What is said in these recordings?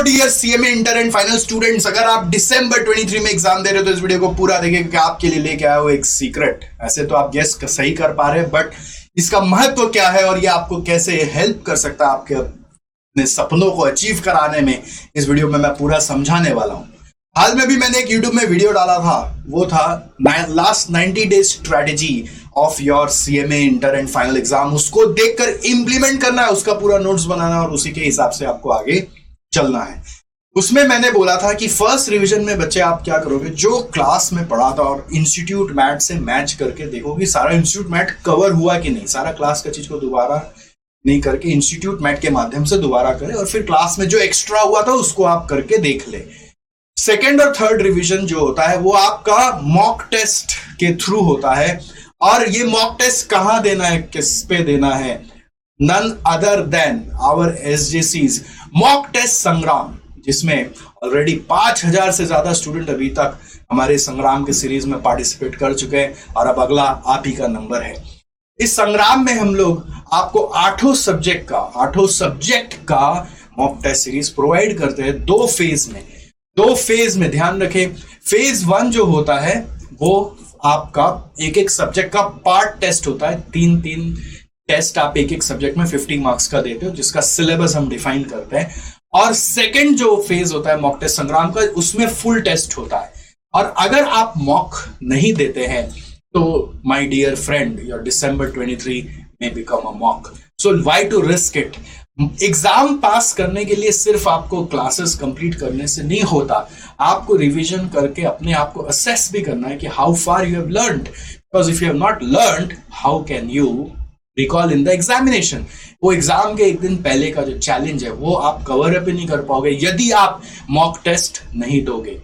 Dear CMA inter and final students, अगर आप दिसंबर 23 में एग्जाम दे रहे हो तो इस वीडियो को पूरा देखिए क्योंकि आपके लिए लेके आया हूं एक सीक्रेट। ऐसे तो आप गेस सही कर पा रहे हैं, बट इसका महत्व क्या है और ये आपको कैसे हेल्प कर सकता है आपके अपने सपनों को अचीव कराने में, इस वीडियो में मैं पूरा समझाने वाला हूं। हाल में भी मैंने एक यूट्यूब में वीडियो डाला था, वो था last 90 days strategy of your CMA inter and final exam. उसको देखकर इंप्लीमेंट करना है, उसका पूरा नोट्स बनाना है और उसी के हिसाब से आपको आगे चलना है। उसमें मैंने बोला था कि फर्स्ट रिवीजन में बच्चे आप क्या करोगे, जो क्लास में पढ़ा था और इंस्टीट्यूट मैट से मैच करके देखो कि सारा इंस्टीट्यूट मैट कवर हुआ कि नहीं। सारा क्लास का चीज को दोबारा नहीं करके इंस्टीट्यूट मैट के माध्यम से दोबारा करें और फिर क्लास में जो एक्स्ट्रा हुआ था उसको आप करके देख ले। सेकेंड और थर्ड रिवीजन जो होता है वो आपका मॉक टेस्ट के थ्रू होता है। और ये मॉक टेस्ट कहां देना है, किस पे देना है, नन अदर देन आवर एसजेसीज मॉक टेस्ट संग्राम, जिसमें ऑलरेडी 5000 से ज्यादा स्टूडेंट अभी तक हमारे संग्राम के सीरीज में पार्टिसिपेट कर चुके हैं और अब अगला आप ही का नंबर है। इस संग्राम में हम लोग आपको 8 सब्जेक्ट का मॉक टेस्ट सीरीज प्रोवाइड करते हैं दो फेज में। ध्यान रखें, फेज 1 जो होता है वो आपका एक सब्जेक्ट का पार्ट टेस्ट होता है। 3 टेस्ट आप एक सब्जेक्ट में 50 मार्क्स का देते हो, जिसका सिलेबस हम डिफाइन करते हैं। और सेकंड जो फेज होता है मॉक टेस्ट संग्राम का, उसमें फुल टेस्ट होता है। और अगर आप मॉक नहीं देते हैं तो my dear friend, your December 23 में become a mock. So why to risk it. Exam pass करने के लिए सिर्फ आपको क्लासेस कंप्लीट करने से नहीं होता, आपको रिवीजन करके अपने आप को असेस भी करना है कि how far you have learned, because if you have not learned how can you recall in the examination. वो एग्जाम के एक दिन पहले का जो चैलेंज है वो आप कवर अप नहीं कर पाओगे यदि आप मॉक टेस्ट नहीं दोगे।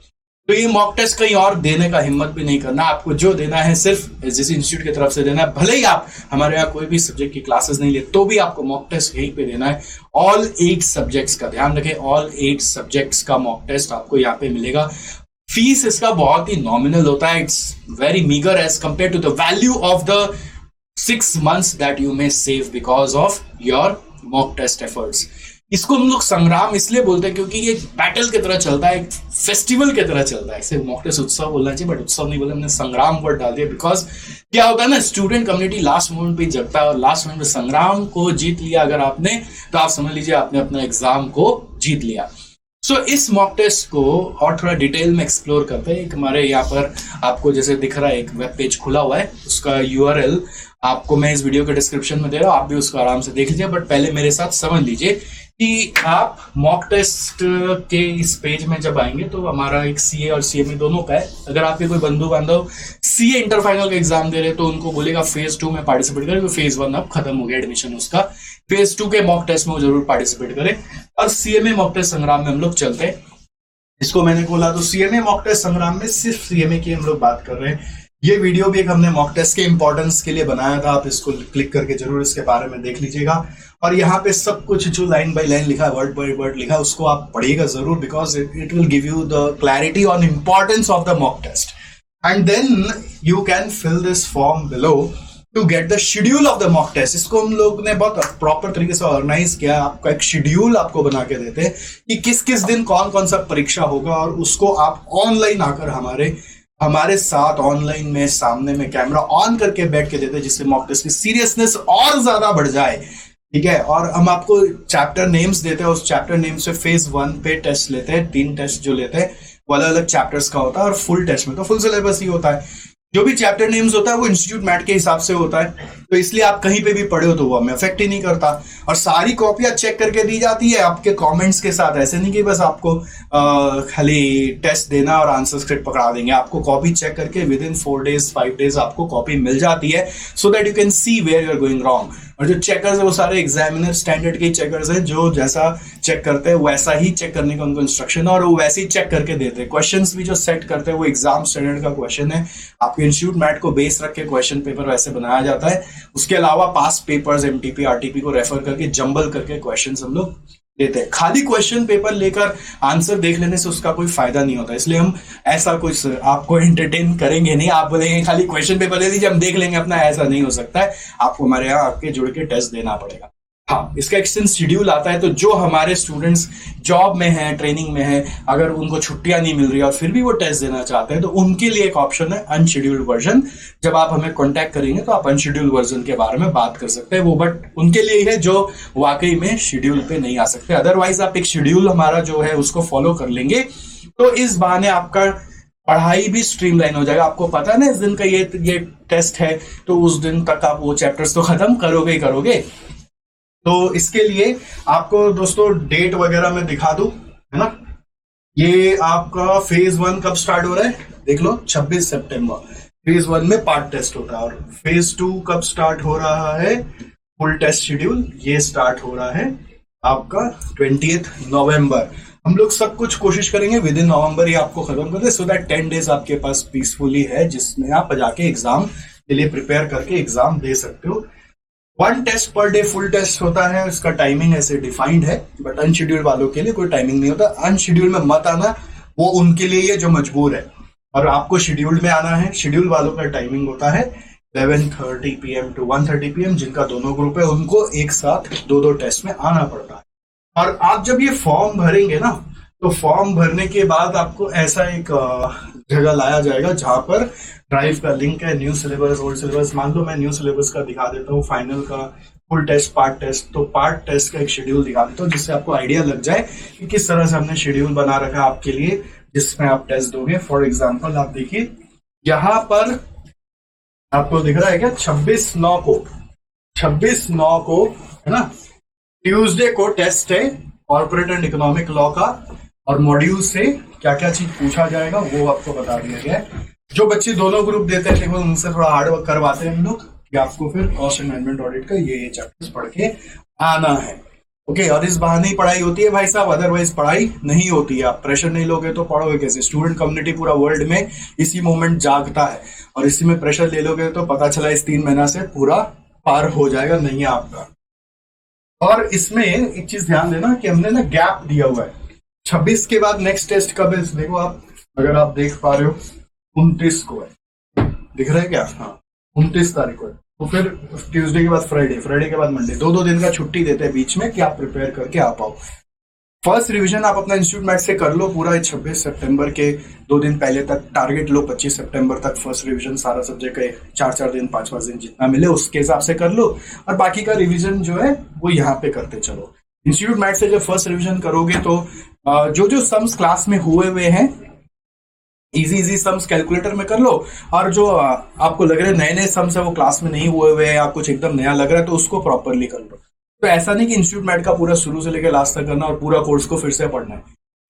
तो ये मॉक टेस्ट कहीं और देने का हिम्मत भी नहीं करना, आपको जो देना है सिर्फ एसजेसी इंस्टीट्यूट की तरफ से देना है। भले ही आप हमारे यहाँ कोई भी सब्जेक्ट की क्लासेस नहीं ले तो भी आपको मॉक टेस्ट यहीं पे देना है। ऑल 8 सब्जेक्ट्स का ध्यान रखें, ऑल 8 सब्जेक्ट्स का मॉक टेस्ट आपको यहाँ पे मिलेगा। फीस इसका बहुत ही नॉमिनल होता है, it's very meagre as compare to the value of the 6 months that you may save because of your mock test efforts। इसको हम लोग संग्राम इसलिए बोलते हैं क्योंकि ये बैटल की तरह चलता है, एक फेस्टिवल की तरह चलता है। इसे मॉक टेस्ट उत्सव बोलना चाहिए, बट उत्सव नहीं बोला, हमने संग्राम वर्ड डाल दिया। बिकॉज क्या होता है ना, स्टूडेंट कम्युनिटी लास्ट मोमेंट पे जगता है और लास्ट मोमेंट में संग्राम को जीत लिया अगर आपने, तो आप समझ लीजिए आपने अपना एग्जाम को जीत लिया। सो इस मॉक टेस्ट को और थोड़ा डिटेल में एक्सप्लोर करते हैं। एक हमारे यहाँ पर आपको जैसे दिख रहा है एक वेब पेज खुला हुआ है, उसका URL आपको मैं इस वीडियो के डिस्क्रिप्शन में दे रहा हूं, आप भी उसको आराम से देख लीजिए। बट पहले मेरे साथ समझ लीजिए कि आप मॉक टेस्ट के इस पेज में जब आएंगे तो हमारा एक CA और CME दोनों का है। अगर आपके कोई बंधु बांधव CA इंटर फाइनल का एग्जाम दे रहे तो उनको बोलेगा फेज 2 में पार्टिसिपेट करें, क्योंकि फेज 1 अब खत्म हो गया एडमिशन उसका। फेज 2 के मॉक टेस्ट में वो जरूर पार्टिसिपेट करें। और CMA मॉक टेस्ट संग्राम में हम लोग चलते हैं, इसको मैंने बोला तो CMA मॉक टेस्ट संग्राम में सिर्फ CMA की हम लोग बात कर रहे हैं। ये वीडियो भी एक हमने मॉक टेस्ट के इंपॉर्टेंस के लिए बनाया था, आप इसको क्लिक करके जरूर इसके बारे में देख लीजिएगा। और यहाँ पे सब कुछ जो लाइन बाय लाइन लिखा है, वर्ड बाय वर्ड लिखा है, उसको आप पढ़िएगा जरूर, because it will give you the clarity on importance of the mock test. And then you can fill this form below to get the schedule of the mock test. इसको हम लोग ने बहुत प्रॉपर तरीके से ऑर्गेनाइज किया, आपका एक शेड्यूल आपको बना के देते हैं कि किस किस दिन कौन कौन सा परीक्षा होगा, और उसको आप ऑनलाइन आकर हमारे साथ ऑनलाइन में सामने में कैमरा ऑन करके बैठ के देते हैं, जिससे मॉक टेस्ट की सीरियसनेस और ज्यादा बढ़ जाए। ठीक है, और हम आपको चैप्टर नेम्स देते हैं, उस चैप्टर नेम से फेज 1 पे टेस्ट लेते हैं। 3 टेस्ट जो लेते हैं वो अलग अलग चैप्टर्स का होता है, और फुल टेस्ट में तो फुल सिलेबस ही होता है। जो भी चैप्टर नेम्स होता है वो इंस्टीट्यूट मैट के हिसाब से होता है, तो इसलिए आप कहीं पे भी पढ़े हो तो वो हमें अफेक्ट ही नहीं करता। और सारी कॉपियां चेक करके दी जाती है आपके कमेंट्स के साथ। ऐसे नहीं कि बस आपको खाली टेस्ट देना और आंसर स्क्रिप्ट पकड़ा देंगे, आपको कॉपी चेक करके विद इन 4 days 5 days आपको कॉपी मिल जाती है, so that you can see where you are going wrong. और जो चेकर्स है वो सारे एग्जामिनर स्टैंडर्ड के चेकर्स हैं, जो जैसा चेक करते हैं वैसा ही चेक करने का उनको इंस्ट्रक्शन है और वो वैसे ही चेक करके देते हैं। क्वेश्चंस भी जो सेट करते हैं वो एग्जाम स्टैंडर्ड का क्वेश्चन है, आपके इंस्टीट्यूट मैट को बेस रख के क्वेश्चन पेपर वैसे बनाया जाता है। उसके अलावा पास पेपर्स MTP RTP को रेफर करके जंबल करके क्वेश्चन हम लोग देते हैं। खाली क्वेश्चन पेपर लेकर आंसर देख लेने से उसका कोई फायदा नहीं होता, इसलिए हम ऐसा कुछ आपको एंटरटेन करेंगे नहीं। आप बोलेंगे खाली क्वेश्चन पेपर दे दीजिए हम देख लेंगे अपना, ऐसा नहीं हो सकता है। आपको हमारे यहाँ आके जुड़ के टेस्ट देना पड़ेगा। हाँ, इसका एक्सटेंड शेड्यूल आता है, तो जो हमारे स्टूडेंट्स जॉब में हैं, ट्रेनिंग में हैं, अगर उनको छुट्टियां नहीं मिल रही और फिर भी वो टेस्ट देना चाहते हैं, तो उनके लिए एक ऑप्शन है अनशेड्यूल्ड वर्जन। जब आप हमें कांटेक्ट करेंगे तो आप अनशेड्यूल्ड वर्जन के बारे में बात कर सकते हैं, वो बट उनके लिए ही है जो वाकई में शेड्यूल पे नहीं आ सकते। अदरवाइज आप एक शेड्यूल हमारा जो है उसको फॉलो कर लेंगे, तो इस बहाने आपका पढ़ाई भी स्ट्रीमलाइन हो जाएगा। आपको पता है ना, इस दिन का ये टेस्ट है, तो उस दिन तक आप वो चैप्टर्स तो खत्म करोगे ही करोगे। तो इसके लिए आपको दोस्तों डेट वगैरह मैं दिखा दूं, है ना। ये आपका फेज 1 कब स्टार्ट हो रहा है, देख लो, 26 सितंबर। फेज 1 में पार्ट टेस्ट होता है। और फेज 2 कब स्टार्ट हो रहा है, फुल टेस्ट शेड्यूल, ये स्टार्ट हो रहा है आपका 20 नवंबर। हम लोग सब कुछ कोशिश करेंगे विद इन नवंबर ही आपको खत्म कर दे, सो दैट 10 डेज आपके पास पीसफुली है, जिसमें आप जाके एग्जाम के लिए प्रिपेयर करके एग्जाम दे सकते हो। 1 test per day full test होता है, इसका टाइमिंग ऐसे डिफाइंड है, बट अनशेड्यूल वालों के लिए कोई टाइमिंग नहीं होता। अनशेड्यूल में मत आना, वो उनके लिए जो मजबूर है, और आपको शेड्यूल में आना है। शेड्यूल वालों का टाइमिंग होता है 11:30 PM to 1:30 PM, जिनका दोनों ग्रुप है उनको एक साथ 2-2 टेस्ट में आना पड़ता है। और आप जब ये फॉर्म भरेंगे ना, तो फॉर्म भरने के बाद आपको ऐसा एक जगह लाया जाएगा जहां पर ड्राइव का लिंक है, न्यू सिलेबस, ओल्ड सिलेबस। मान लो मैं न्यू सिलेबस का दिखा देता हूँ, फाइनल का, फुल टेस्ट, पार्ट टेस्ट। तो पार्ट टेस्ट का एक शेड्यूल दिखा देता हूँ, जिससे आपको आइडिया लग जाए कि किस तरह से हमने शेड्यूल बना रखा है आपके लिए, जिसमें आप टेस्ट दोगे। फॉर एग्जाम्पल आप देखिए, यहाँ पर आपको दिख रहा है क्या, 26/9 को है ना, ट्यूसडे को टेस्ट है कॉर्पोरेट एंड इकोनॉमिक लॉ का, और मॉड्यूल से क्या क्या चीज पूछा जाएगा वो आपको बता दिया गया है। जो बच्चे दोनों ग्रुप देते हैं उनसे थोड़ा हार्ड वर्क करवाते हैं हम लोग, कि आपको फिर कॉस्ट एंड मैनेजमेंट ऑडिट का ये चैप्टर्स पढ़ के आना है। ओके, और इस बहाने ही पढ़ाई होती है भाई साहब, अदरवाइज पढ़ाई नहीं होती है। आप प्रेशर नहीं लोगे तो पढ़ोगे कैसे। स्टूडेंट कम्युनिटी पूरा वर्ल्ड में इसी मोमेंट जागता है, और इसी में प्रेशर ले लोगे तो पता चला इस 3 महीना से पूरा पार हो जाएगा नहीं आपका। और इसमें एक चीज ध्यान देना कि हमने ना गैप दिया हुआ है। 26 के बाद नेक्स्ट टेस्ट कब है, देखो आप, अगर आप देख पा रहे हो 29 को है, दिख रहा है क्या, हाँ 29 तारीख को है। तो फिर ट्यूसडे के बाद फ्राइडे, फ्राइडे के बाद मंडे, 2-2 दिन का छुट्टी देते हैं बीच में कि आप प्रिपेयर करके आ पाओ। फर्स्ट रिवीजन आप अपना इंस्टीट्यूट मैथ से कर लो पूरा 26 सितंबर के 2 दिन पहले तक। टारगेट लो 25 सितंबर तक फर्स्ट रिवीजन, सारा सब्जेक्ट का 4-4 दिन 5-5 दिन जितना मिले उसके हिसाब से कर लो, और बाकी का रिवीजन जो है वो यहाँ पे करते चलो। इंस्टीट्यूट मैथ से जब फर्स्ट रिवीजन करोगे तो जो जो सम्स क्लास में हुए हैं, इजी सम्स कैलकुलेटर में कर लो, और जो आपको लग रहे नए सम्स है वो क्लास में नहीं हुए हैं या कुछ एकदम नया लग रहा है तो उसको प्रॉपरली कर लो। तो ऐसा नहीं कि इंस्टीट्यूट मैथ का पूरा शुरू से लेकर लास्ट तक करना और पूरा कोर्स को फिर से पढ़ना है।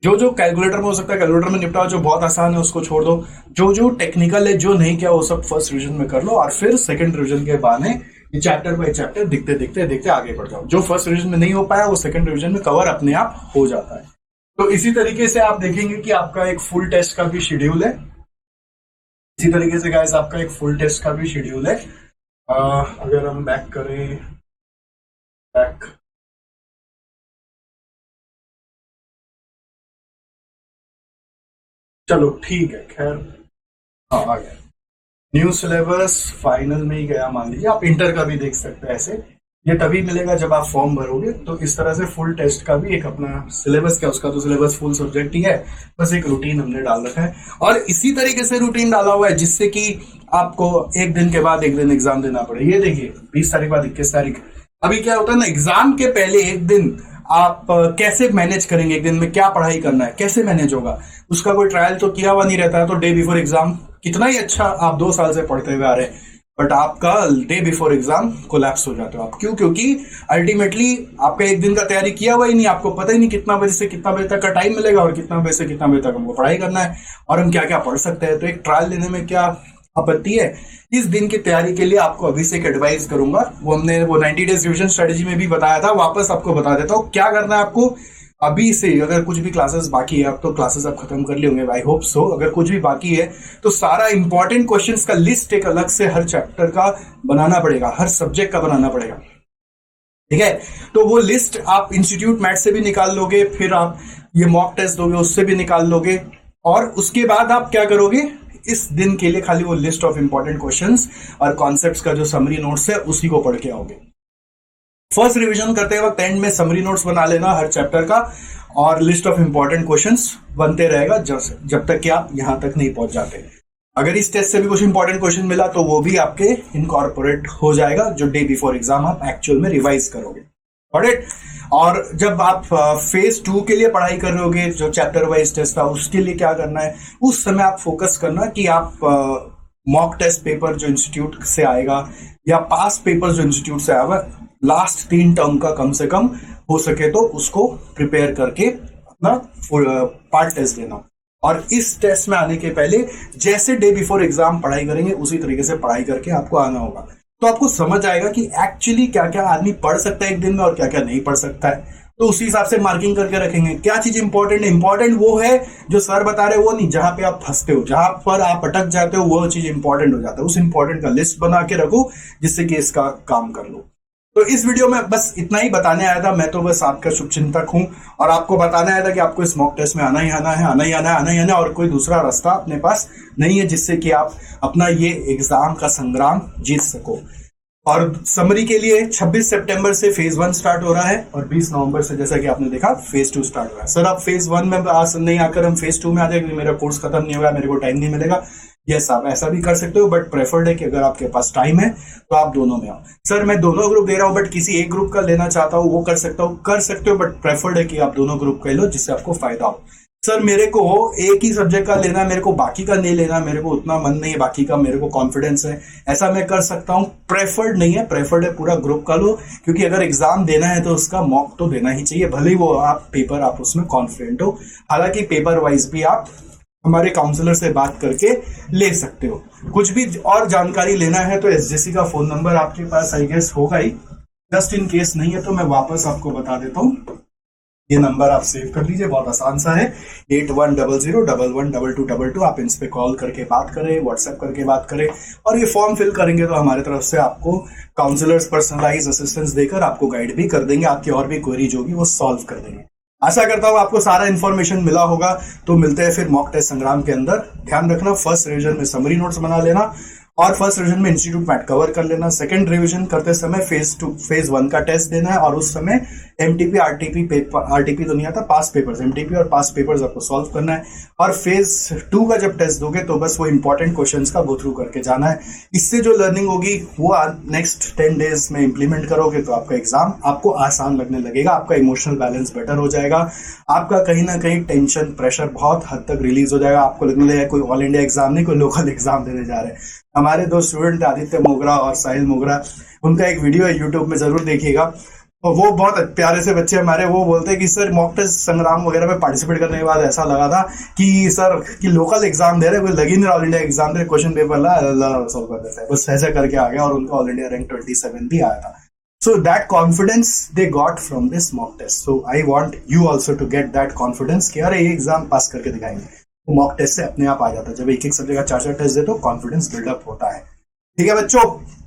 जो जो कैलकुलेटर में हो सकता है कैलकुलेटर में निपटाओ, जो बहुत आसान है उसको छोड़ दो, जो जो टेक्निकल है जो नहीं किया वो सब फर्स्ट रिवीजन में कर लो, और फिर सेकंड रिवीजन के बहाने ये चैप्टर बाय चैप्टर दिखते दिखते देखते आगे बढ़ जाओ। जो फर्स्ट रिवीजन में नहीं हो पाया वो सेकंड रिवीजन में कवर अपने आप हो जाता है। तो इसी तरीके से आप देखेंगे कि आपका एक फुल टेस्ट का भी शेड्यूल है। इसी तरीके से गाइस आपका एक फुल टेस्ट का भी शेड्यूल है। अगर हम बैक करें, बैक, चलो ठीक है, खैर हाँ आ गया न्यू सिलेबस, फाइनल में ही गया मान लीजिए। आप इंटर का भी देख सकते हैं ऐसे, ये तभी मिलेगा जब आप फॉर्म भरोगे। तो इस तरह से फुल टेस्ट का भी एक अपना सिलेबस, क्या उसका तो सिलेबस फुल सब्जेक्ट ही है, बस एक रूटीन हमने डाल रखा है। और इसी तरीके से रूटीन डाला हुआ है जिससे कि आपको एक दिन के बाद एक दिन एग्जाम देना पड़े। ये देखिए 20 तारीख बाद 21 तारीख। अभी क्या होता है ना, एग्जाम के पहले एक दिन आप कैसे मैनेज करेंगे, एक दिन में क्या पढ़ाई करना है, कैसे मैनेज होगा, उसका कोई ट्रायल तो किया हुआ नहीं रहता है। तो डे बिफोर एग्जाम कितना ही अच्छा आप 2 साल से पढ़ते हुए आ रहे हैं, बट आपका डे बिफोर एग्जाम कोलैप्स हो जाते हो आप। क्यों? क्योंकि अल्टीमेटली आपका एक दिन का तैयारी किया हुआ ही नहीं, आपको पता ही नहीं कितना बजे से कितना बजे तक का टाइम मिलेगा और कितना बजे से कितना बजे तक हमको पढ़ाई करना है और हम क्या क्या पढ़ सकते हैं। तो एक ट्रायल लेने में क्या आपत्ति है। इस दिन की तैयारी के लिए आपको अभी से एक एडवाइस करूंगा, वो हमने वो 90 डेज रिविजन स्ट्रेटेजी में भी बताया था, वापस आपको बता देता हूँ क्या करना है आपको अभी से। अगर कुछ भी क्लासेस बाकी है, अब तो क्लासेस आप खत्म कर लिए होंगे, आई होप सो। अगर कुछ भी बाकी है तो सारा इंपॉर्टेंट क्वेश्चंस का लिस्ट एक अलग से हर चैप्टर का बनाना पड़ेगा, हर सब्जेक्ट का बनाना पड़ेगा, ठीक है। तो वो लिस्ट आप इंस्टीट्यूट मैथ से भी निकाल लोगे, फिर आप ये मॉक टेस्ट दोगे उससे भी निकाल लोगे, और उसके बाद आप क्या करोगे, इस दिन के लिए खाली वो लिस्ट ऑफ इंपॉर्टेंट क्वेश्चंस और कॉन्सेप्ट्स का जो समरी नोट्स है उसी को पढ़ के आओगे। फर्स्ट रिवीजन करते वक्त एंड में समरी नोट्स बना लेना हर चैप्टर का, और लिस्ट ऑफ इंपॉर्टेंट क्वेश्चंस बनते रहेगा जब तक कि आप यहां तक नहीं पहुंच जाते। अगर इस टेस्ट से भी कुछ इंपॉर्टेंट क्वेश्चन मिला तो वो भी आपके इनकॉर्पोरेट हो जाएगा, जो डे बिफोर एग्जाम आप एक्चुअल में रिवाइज करोगे। ऑलराइट, और जब आप फेज 2 के लिए पढ़ाई कर रहे होगे, जो चैप्टर वाइज टेस्ट था, उसके लिए क्या करना है, उस समय आप फोकस करना कि आप मॉक टेस्ट पेपर जो इंस्टीट्यूट से आएगा या पास पेपर जो इंस्टीट्यूट से आएगा, लास्ट 3 टर्म का कम से कम हो सके तो उसको प्रिपेयर करके अपना पार्ट टेस्ट देना। और इस टेस्ट में आने के पहले जैसे डे बिफोर एग्जाम पढ़ाई करेंगे उसी तरीके से पढ़ाई करके आपको आना होगा, तो आपको समझ आएगा कि एक्चुअली क्या क्या आदमी पढ़ सकता है एक दिन में और क्या क्या नहीं पढ़ सकता है। तो उसी हिसाब से मार्किंग करके रखेंगे। क्या चीज इंपॉर्टेंट है, इंपॉर्टेंट वो है जो सर बता रहे वो नहीं, जहां पे आप फंसते हो, जहां पर आप अटक जाते हो वो चीज इंपॉर्टेंट हो जाता है। उस इंपॉर्टेंट का लिस्ट बना के रखो जिससे कि इसका काम कर लो। तो इस वीडियो में बस इतना ही बताने आया था। मैं तो बस आपका शुभचिंतक हूं और आपको बताने आया था कि आपको इस मॉक टेस्ट में आना ही आना है, आना ही आना है, आना ही आना है, और कोई दूसरा रास्ता अपने पास नहीं है जिससे कि आप अपना ये एग्जाम का संग्राम जीत सको। और समरी के लिए 26 सितंबर से फेज 1 स्टार्ट हो रहा है और 20 नवंबर से, जैसा कि आपने देखा, फेज 2 स्टार्ट हो रहा है। सर आप फेज 1 में नहीं आकर हम फेज 2 में आ जाएंगे, मेरा कोर्स खत्म नहीं होगा, मेरे को टाइम नहीं मिलेगा। यस, आप ऐसा भी कर सकते हो, बट प्रेफर्ड है कि अगर आपके पास टाइम है तो आप दोनों में आओ। सर मैं दोनों ग्रुप दे रहा हूं बट किसी एक ग्रुप का लेना चाहता हूं, वो कर सकते हो, बट प्रेफर्ड है कि आप दोनों ग्रुप का लो जिससे आपको फायदा हो। सर मेरे को एक ही सब्जेक्ट का लेना, मेरे को बाकी का नहीं लेना, मेरे को उतना मन नहीं है बाकी का, मेरे को कॉन्फिडेंस है, ऐसा मैं कर सकता हूं। प्रेफर्ड नहीं है, प्रेफर्ड है पूरा ग्रुप का लो, क्योंकि अगर एग्जाम देना है तो उसका मॉक तो देना ही चाहिए, भले ही वो आप उसमें कॉन्फिडेंट हो। हालांकि पेपर वाइज भी आप हमारे काउंसलर से बात करके ले सकते हो। कुछ भी और जानकारी लेना है तो एसजेसी का फोन नंबर आपके पास आई गेस होगा ही, जस्ट इन केस नहीं है तो मैं वापस आपको बता देता हूँ। ये नंबर आप सेव कर लीजिए, बहुत आसान सा है, 8100112222। आप इन पे कॉल करके बात करें, व्हाट्सएप करके बात करें, और ये फॉर्म फिल करेंगे तो हमारे तरफ से आपको काउंसलर्स पर्सनलाइज असिस्टेंस देकर आपको गाइड भी कर देंगे, आपकी और भी क्वेरी जो होगी वो सॉल्व कर देंगे। आशा करता हूं आपको सारा इन्फॉर्मेशन मिला होगा। तो मिलते हैं फिर मॉक टेस्ट संग्राम के अंदर। ध्यान रखना, फर्स्ट रिवीजन में समरी नोट्स बना लेना और फर्स्ट रिवीजन में इंस्टीट्यूट मैट कवर कर लेना। सेकंड रिवीजन करते समय फेज 1 का टेस्ट देना है, और उस समय एमटीपी आरटीपी तो नहीं आता, पास पेपर्स, एमटीपी और पास पेपर्स आपको सॉल्व करना है। और फेज 2 का जब टेस्ट दोगे तो बस वो इंपॉर्टेंट क्वेश्चंस का गो थ्रू करके जाना है। इससे जो लर्निंग होगी वो नेक्स्ट 10 डेज में इंप्लीमेंट करोगे तो आपका एग्जाम आपको आसान लगने लगेगा, आपका इमोशनल बैलेंस बेटर हो जाएगा, आपका कहीं ना कहीं टेंशन प्रेशर बहुत हद तक रिलीज हो जाएगा। आपको लगने लगेगा कोई ऑल इंडिया एग्जाम नहीं, कोई लोकल एग्जाम देने जा रहे हैं। हमारे 2 स्टूडेंट आदित्य मोगरा और साहिल मोगरा, उनका एक वीडियो है यूट्यूब में, जरूर देखिएगा। और वो बहुत प्यारे से बच्चे हमारे, वो बोलते हैं कि सर मॉक टेस्ट संग्राम वगैरह में पार्टिसिपेट करने के बाद ऐसा लगा था कि सर कि लोकल एग्जाम दे रहे, कोई लगी नहीं ऑल इंडिया एग्जाम दे, क्वेश्चन पेपर ला सॉल्व कर देता है, बस ऐसे करके आ गया और उनका ऑल इंडिया रैंक 27 भी आया था। So that confidence they got from this mock test. So I want you also to get that confidence कि अरे ये एग्जाम पास करके दिखाएंगे। तो मॉक टेस्ट से अपने आप आ जाता है, जब एक एक सब्जेक्ट का 4-4 टेस्ट दे तो कॉन्फिडेंस बिल्डअप होता है। ठीक है बच्चों,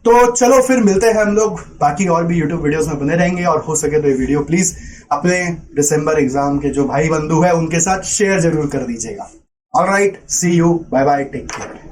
तो चलो फिर मिलते हैं हम लोग, बाकी और भी यूट्यूब वीडियोस में बने रहेंगे, और हो सके तो ये वीडियो प्लीज अपने दिसंबर एग्जाम के जो भाई बंधु है उनके साथ शेयर जरूर कर दीजिएगा। Alright, see you, bye bye, take care.